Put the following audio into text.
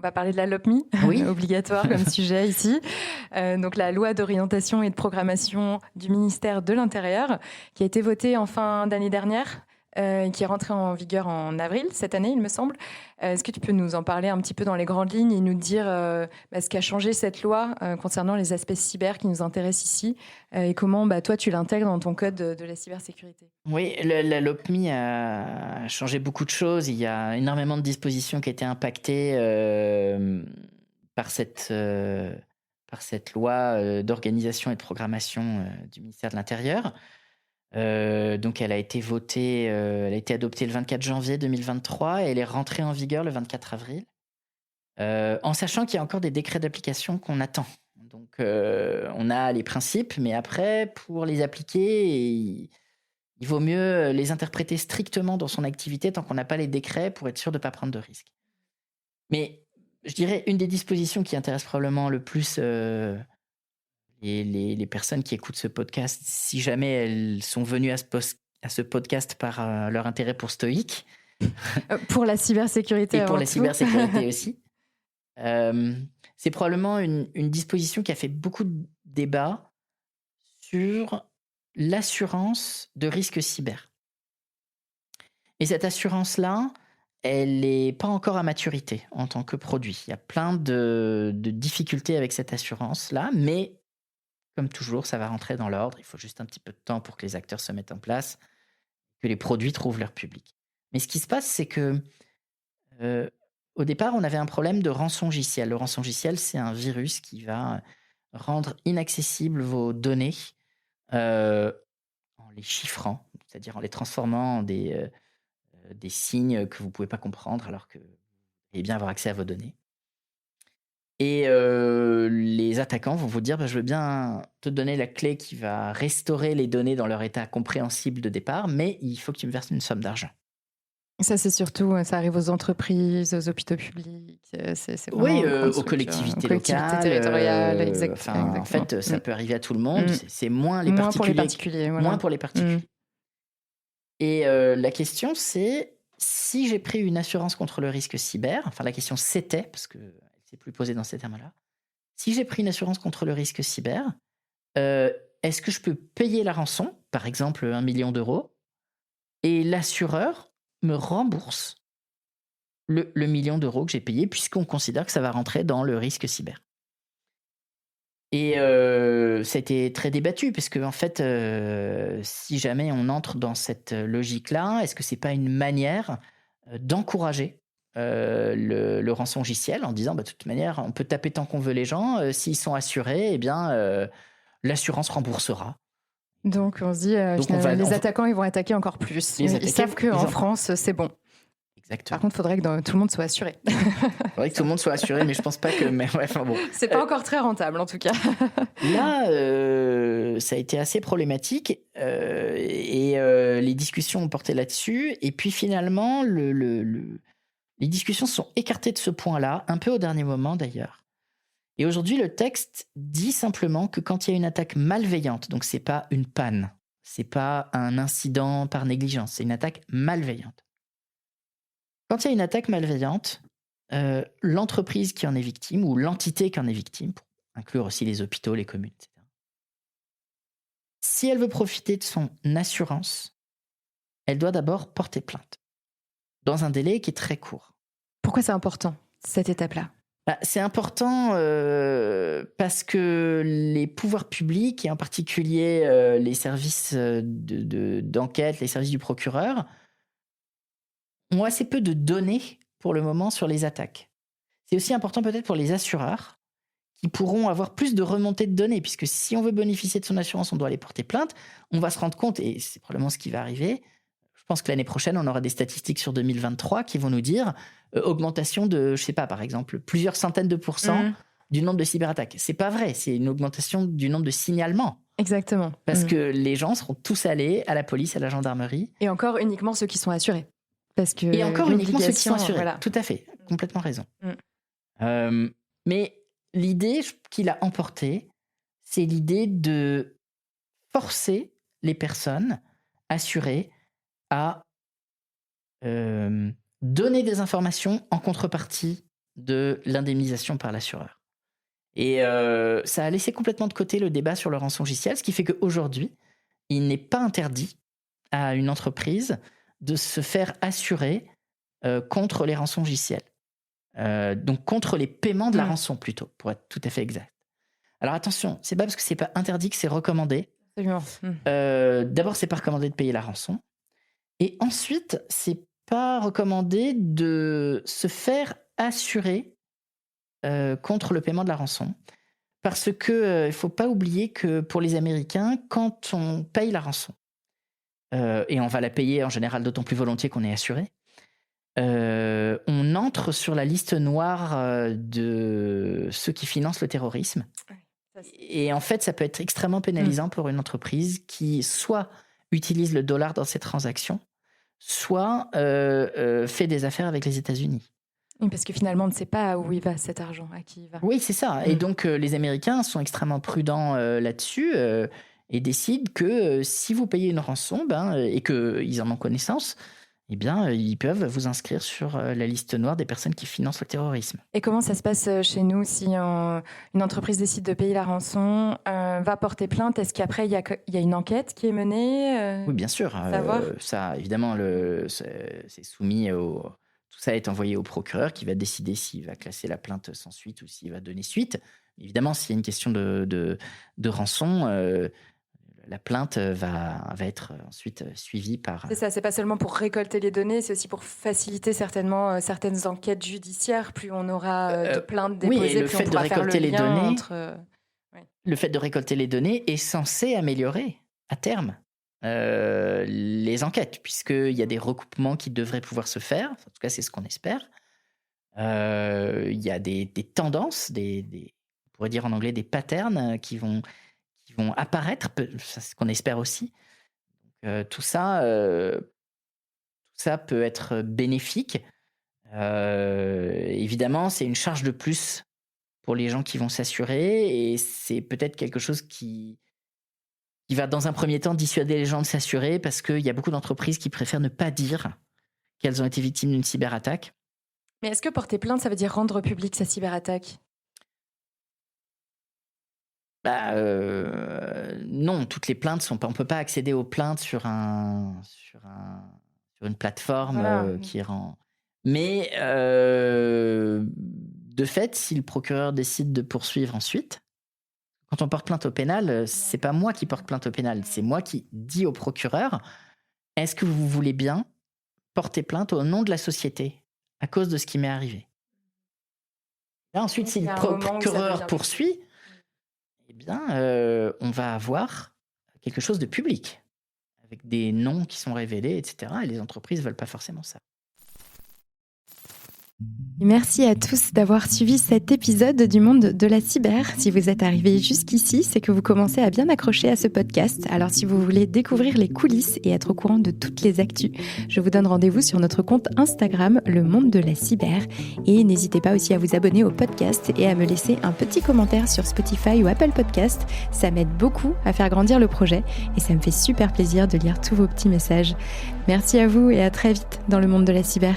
va parler de la LOPMI, Oui. obligatoire comme sujet ici. Donc la loi d'orientation et de programmation du ministère de l'Intérieur, qui a été votée en fin d'année dernière, qui est rentrée en vigueur en avril cette année, il me semble. Est-ce que tu peux nous en parler un petit peu dans les grandes lignes et nous dire ce qu'a changé cette loi concernant les aspects cyber qui nous intéressent ici et comment toi tu l'intègres dans ton code de la cybersécurité? Oui, la LOPMI a changé beaucoup de choses. Il y a énormément de dispositions qui étaient impactées par cette loi d'organisation et de programmation du ministère de l'Intérieur. Donc elle a été votée, elle a été adoptée le 24 janvier 2023 et elle est rentrée en vigueur le 24 avril, en sachant qu'il y a encore des décrets d'application qu'on attend. Donc on a les principes, mais après, pour les appliquer, il vaut mieux les interpréter strictement dans son activité tant qu'on n'a pas les décrets pour être sûr de ne pas prendre de risques. Mais je dirais une des dispositions qui intéresse probablement le plus les personnes qui écoutent ce podcast, si jamais elles sont venues à ce podcast par leur intérêt pour Stoïc. Pour la cybersécurité Et pour avant la tout. cybersécurité aussi. C'est probablement une disposition qui a fait beaucoup de débats sur l'assurance de risque cyber. Et cette assurance-là, elle n'est pas encore à maturité en tant que produit. Il y a plein de difficultés avec cette assurance-là, mais comme toujours, ça va rentrer dans l'ordre. Il faut juste un petit peu de temps pour que les acteurs se mettent en place, que les produits trouvent leur public. Mais ce qui se passe, c'est que au départ, on avait un problème de rançongiciel. Le rançongiciel, c'est un virus qui va rendre inaccessibles vos données en les chiffrant, c'est-à-dire en les transformant en des signes que vous ne pouvez pas comprendre alors que vous allez bien avoir accès à vos données. Et les attaquants vont vous dire je veux bien te donner la clé qui va restaurer les données dans leur état compréhensible de départ, mais il faut que tu me verses une somme d'argent. Ça, c'est surtout, ça arrive aux entreprises, aux hôpitaux publics. C'est vraiment Oui, une grande aux structure, collectivités aux collectivités territoriales, locales. exactement. En fait, ça peut arriver à tout le monde. Mm. C'est moins les Moins pour les particuliers. particuliers, voilà. Moins pour les particuliers. Et la question, c'est si j'ai pris une assurance contre le risque cyber, enfin la question c'était, parce qu'elle ne s'est plus posée dans ces termes-là, si j'ai pris une assurance contre le risque cyber, est-ce que je peux payer la rançon, par exemple 1 million d'euros, et l'assureur me rembourse le million d'euros que j'ai payé, puisqu'on considère que ça va rentrer dans le risque cyber. Et ça a été très débattu, parce que en fait, si jamais on entre dans cette logique-là, est-ce que c'est pas une manière d'encourager le rançongiciel en disant de toute manière, on peut taper tant qu'on veut les gens, s'ils sont assurés, eh bien, l'assurance remboursera. Donc on se dit, les attaquants, ils vont attaquer encore plus. Ils savent qu'en France, c'est bon. Exactement. Par contre, il faudrait que tout le monde soit assuré. Il faudrait que tout le monde soit assuré, mais je pense pas que. Mais ouais, enfin bon. C'est pas encore très rentable, en tout cas. Là, ça a été assez problématique et les discussions ont porté là-dessus. Et puis finalement, les discussions se sont écartées de ce point-là, un peu au dernier moment d'ailleurs. Et aujourd'hui, le texte dit simplement que quand il y a une attaque malveillante, donc c'est pas une panne, c'est pas un incident par négligence, c'est une attaque malveillante. Quand il y a une attaque malveillante, l'entreprise qui en est victime, ou l'entité qui en est victime, pour inclure aussi les hôpitaux, les communes, etc., si elle veut profiter de son assurance, elle doit d'abord porter plainte, dans un délai qui est très court. Pourquoi c'est important, cette étape-là ? C'est important parce que les pouvoirs publics, et en particulier les services d'enquête, les services du procureur, ont assez peu de données pour le moment sur les attaques. C'est aussi important peut-être pour les assureurs qui pourront avoir plus de remontées de données, puisque si on veut bénéficier de son assurance, on doit aller porter plainte. On va se rendre compte, et c'est probablement ce qui va arriver, je pense que l'année prochaine, on aura des statistiques sur 2023 qui vont nous dire augmentation de, je sais pas, par exemple, plusieurs centaines de pourcents du nombre de cyberattaques. C'est pas vrai, c'est une augmentation du nombre de signalements. Exactement. Parce que les gens seront tous allés à la police, à la gendarmerie. Et encore uniquement ceux qui sont assurés. Et encore uniquement ceux qui sont assurés. Voilà. Tout à fait, complètement raison. Mais l'idée qu'il a emportée, c'est l'idée de forcer les personnes assurées à donner des informations en contrepartie de l'indemnisation par l'assureur. Et ça a laissé complètement de côté le débat sur le rançongiciel, ce qui fait qu'aujourd'hui, il n'est pas interdit à une entreprise de se faire assurer contre les rançongiciels. Donc contre les paiements de la rançon plutôt, pour être tout à fait exact. Alors attention, c'est pas parce que c'est pas interdit que c'est recommandé. D'abord, c'est pas recommandé de payer la rançon. Et ensuite, c'est pas recommandé de se faire assurer contre le paiement de la rançon. Parce que il faut pas oublier que pour les Américains, quand on paye la rançon, et on va la payer en général d'autant plus volontiers qu'on est assuré, on entre sur la liste noire de ceux qui financent le terrorisme. Et en fait, ça peut être extrêmement pénalisant pour une entreprise qui soit utilise le dollar dans ses transactions, soit fait des affaires avec les États-Unis. Oui, parce que finalement, on ne sait pas où il va cet argent, à qui il va. Oui, c'est ça. Et donc, les Américains sont extrêmement prudents là-dessus et décident que si vous payez une rançon et qu'ils en ont connaissance, eh bien, ils peuvent vous inscrire sur la liste noire des personnes qui financent le terrorisme. Et comment ça se passe chez nous si une entreprise décide de payer la rançon, va porter plainte? Est-ce qu'après, il y a une enquête qui est menée Oui, bien sûr. Ça, évidemment, c'est soumis au... Tout ça est envoyé au procureur qui va décider s'il va classer la plainte sans suite ou s'il va donner suite. Évidemment, s'il y a une question de rançon, la plainte va être ensuite suivie par... C'est ça, c'est pas seulement pour récolter les données, c'est aussi pour faciliter certainement certaines enquêtes judiciaires. Plus on aura de plaintes déposées, le plus fait on pourra de faire le récolter les lien données, entre... Le fait de récolter les données est censé améliorer, à terme, les enquêtes, puisqu'il y a des recoupements qui devraient pouvoir se faire. En tout cas, c'est ce qu'on espère. Il y a des tendances, on pourrait dire en anglais des patterns qui vont apparaître, c'est ce qu'on espère aussi. Donc, tout ça peut être bénéfique. Évidemment, c'est une charge de plus pour les gens qui vont s'assurer et c'est peut-être quelque chose qui va dans un premier temps dissuader les gens de s'assurer parce qu'il y a beaucoup d'entreprises qui préfèrent ne pas dire qu'elles ont été victimes d'une cyberattaque. Mais est-ce que porter plainte, ça veut dire rendre public sa cyberattaque ? Non, toutes les plaintes sont pas... On peut pas accéder aux plaintes sur une plateforme qui rend... Mais de fait, si le procureur décide de poursuivre ensuite, quand on porte plainte au pénal, c'est pas moi qui porte plainte au pénal, c'est moi qui dis au procureur, est-ce que vous voulez bien porter plainte au nom de la société à cause de ce qui m'est arrivé? Là, ensuite, si le procureur poursuit, eh bien, on va avoir quelque chose de public, avec des noms qui sont révélés, etc. Et les entreprises ne veulent pas forcément ça. Merci à tous d'avoir suivi cet épisode du monde de la cyber. Si vous êtes arrivés jusqu'ici, c'est que vous commencez à bien accrocher à ce podcast. Alors si vous voulez découvrir les coulisses et être au courant de toutes les actus, je vous donne rendez-vous sur notre compte Instagram, Le Monde de la Cyber. Et n'hésitez pas aussi à vous abonner au podcast et à me laisser un petit commentaire sur Spotify ou Apple Podcast. Ça m'aide beaucoup à faire grandir le projet et ça me fait super plaisir de lire tous vos petits messages. Merci à vous et à très vite dans Le Monde de la Cyber.